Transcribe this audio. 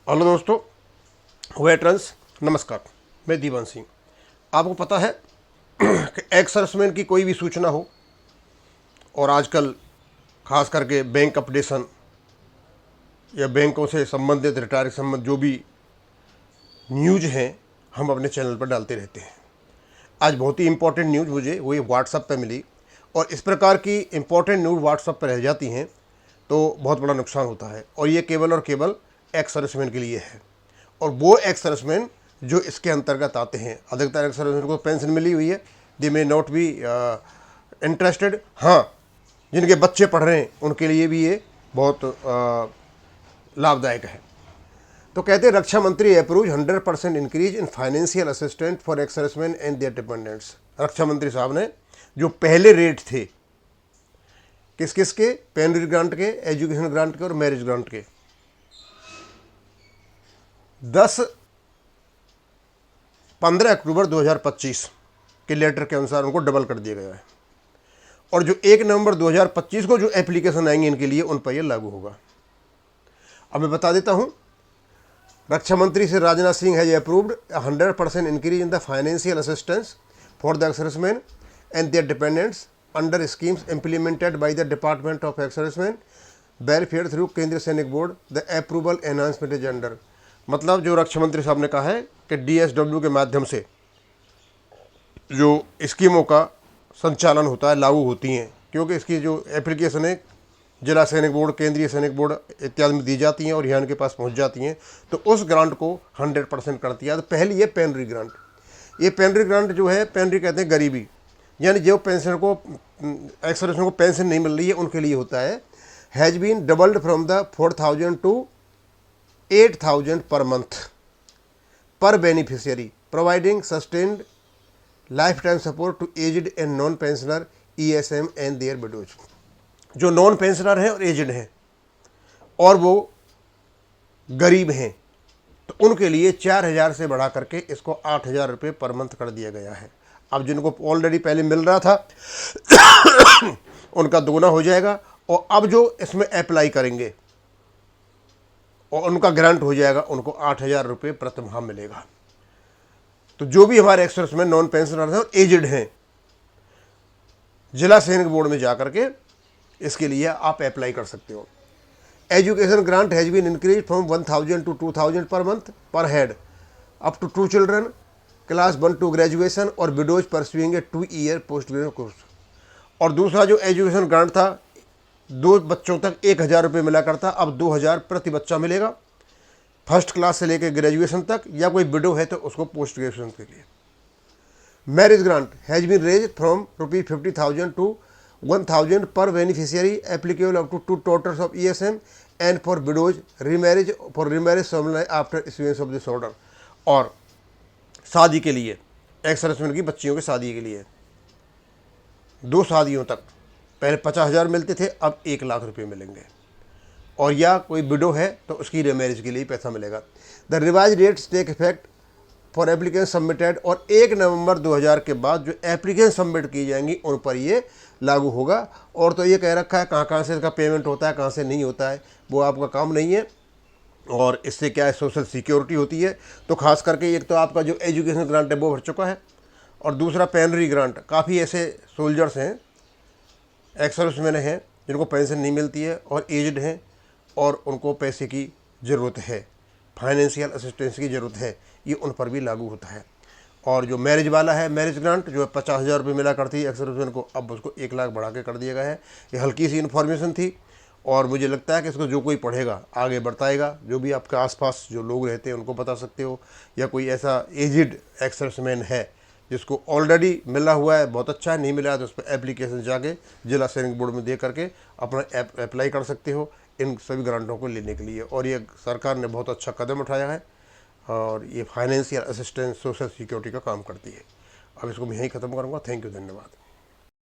Hello दोस्तों, veterans नमस्कार। मैं दीवान सिंह। आपको पता है कि एक्स सर्विसमैन की कोई भी सूचना हो और आजकल खास करके बैंक अपडेशन या बैंकों से संबंधित रिटायर संबंध जो भी न्यूज हैं हम अपने चैनल पर डालते रहते हैं। आज बहुत ही इम्पोर्टेंट न्यूज़ मुझे वही व्हाट्सएप पर मिली और इस प्रकार की इम्पोर्टेंट न्यूज़ व्हाट्सएप पर रह जाती हैं तो बहुत बड़ा नुकसान होता है और ये केवल और केवल एक्स सर्विसमैन के लिए है। और वो एक्स सर्विसमैन जो इसके अंतर्गत आते हैं, अधिकतर एक्स सर्विसमैन को पेंशन मिली हुई है, दे मे नॉट बी इंटरेस्टेड। हाँ, जिनके बच्चे पढ़ रहे हैं उनके लिए भी ये बहुत लाभदायक है। तो कहते हैं रक्षा मंत्री approve 100% increase in financial assistant for ex serviceman and their dependents. रक्षा मंत्री साहब ने जो पहले रेट थे किस किस के, पेनरी ग्रांट के, एजुकेशन ग्रांट के और मैरिज ग्रांट के, 15 अक्टूबर 2025 के लेटर के अनुसार उनको डबल कर दिया गया है। और जो 1 नवंबर 2025 को जो एप्लीकेशन आएंगे इनके लिए उन पर यह लागू होगा। अब मैं बता देता हूं, रक्षा मंत्री Shri Rajnath Singh has approved 100% increase in the financial assistance for the ex serviceman and their dependents under schemes implemented by the department of ex servicemen welfare through Kendriya Sainik board. The approval enhancement is under. मतलब जो रक्षा मंत्री साहब ने कहा है कि DSW के माध्यम से जो स्कीमों का संचालन होता है, लागू होती हैं, क्योंकि इसकी जो एप्लीकेशन है जिला सैनिक बोर्ड, केंद्रीय सैनिक बोर्ड इत्यादि में दी जाती हैं और यहाँ के पास पहुँच जाती हैं, तो उस ग्रांट को 100% करती है। तो पहली ये पेनरी ग्रांट, ये पेनरी ग्रांट जो है, पेनरी कहते हैं गरीबी, यानी जो पेंशन को एक्स सर्विसमैन को पेंशन नहीं मिल रही है उनके लिए होता है। Has been doubled from the 4,000 to 8,000 per month per beneficiary, providing sustained lifetime support to aged and non-pensioner ESM and their widows। जो नॉन पेंशनर हैं और एजड हैं और वो गरीब हैं तो उनके लिए 4,000 से बढ़ा करके इसको 8,000 रुपये पर मंथ कर दिया गया है। अब जिनको ऑलरेडी पहले मिल रहा था उनका दोगुना हो जाएगा और अब जो इसमें अप्लाई करेंगे और उनका ग्रांट हो जाएगा, उनको 8,000 रुपये प्रति माह मिलेगा। तो जो भी हमारे एक्स सर्विसमैन नॉन पेंशनर हैं और एजड हैं, जिला सैनिक बोर्ड में जाकर के इसके लिए आप अप्लाई कर सकते हो। Education grant has been increase from 1,000 to 2,000 per month per head up to 2 children class 1 to graduation और widows pursuing a 2 year post graduation course. और दूसरा जो एजुकेशन ग्रांट था, 2 बच्चों तक 1,000 रुपये मिला करता, अब 2,000 प्रति बच्चा मिलेगा, फर्स्ट क्लास से लेकर ग्रेजुएशन तक, या कोई विडो है तो उसको पोस्ट ग्रेजुएशन के लिए। Marriage grant has been raise from ₹50,000 to 1,000 per beneficiary applicable up to 2 daughters of ESM and for widows remarriage after issuance of this order. और शादी के लिए, एक्स सर्विसमैन की बच्चियों की शादी के लिए 2 शादियों तक पहले 50,000 मिलते थे, अब 1,00,000 रुपये मिलेंगे। और या कोई विडो है तो उसकी रीमैरिज के लिए पैसा मिलेगा। The revise rates take effect for application submitted. और 1 नवंबर 2000 के बाद जो एप्लीकेशन सबमिट की जाएंगी उन पर ये लागू होगा। और तो ये कह रखा है कहाँ से इसका पेमेंट होता है, कहाँ से नहीं होता है, वो आपका काम नहीं है। और इससे क्या है, सोशल सिक्योरिटी होती है। तो खास करके एक तो आपका जो एजुकेशन ग्रांट है वो भर चुका है, और दूसरा पेनरी ग्रांट। काफ़ी ऐसे सोल्जर्स हैं, एक्स सर्विसमैन हैं जिनको पेंशन नहीं मिलती है और एजड हैं और उनको पैसे की ज़रूरत है, फाइनेंशियल असिस्टेंस की ज़रूरत है, ये उन पर भी लागू होता है। और जो मैरिज वाला है, मैरिज ग्रांट जो 50,000 रुपये मिला करती है एक्स सर्विसमैन को, अब उसको 1,00,000 बढ़ा के कर दिया गया है। ये हल्की सी इन्फॉर्मेशन थी और मुझे लगता है कि इसको जो कोई पढ़ेगा आगे बढ़ताएगा। जो भी आपके आसपास जो लोग रहते हैं उनको बता सकते हो, या कोई ऐसा एजिड एक्स सर्विसमैन है जिसको ऑलरेडी मिला हुआ है, बहुत अच्छा है, नहीं मिला है तो उस पर एप्लीकेशन जाके जिला सैनिक बोर्ड में दे करके अपना अप्लाई कर सकते हो इन सभी ग्रांटों को लेने के लिए। और ये सरकार ने बहुत अच्छा कदम उठाया है और ये फाइनेंशियल असिस्टेंस, सोशल सिक्योरिटी का काम करती है। अब इसको मैं यहीं ख़त्म करूँगा। थैंक यू, धन्यवाद।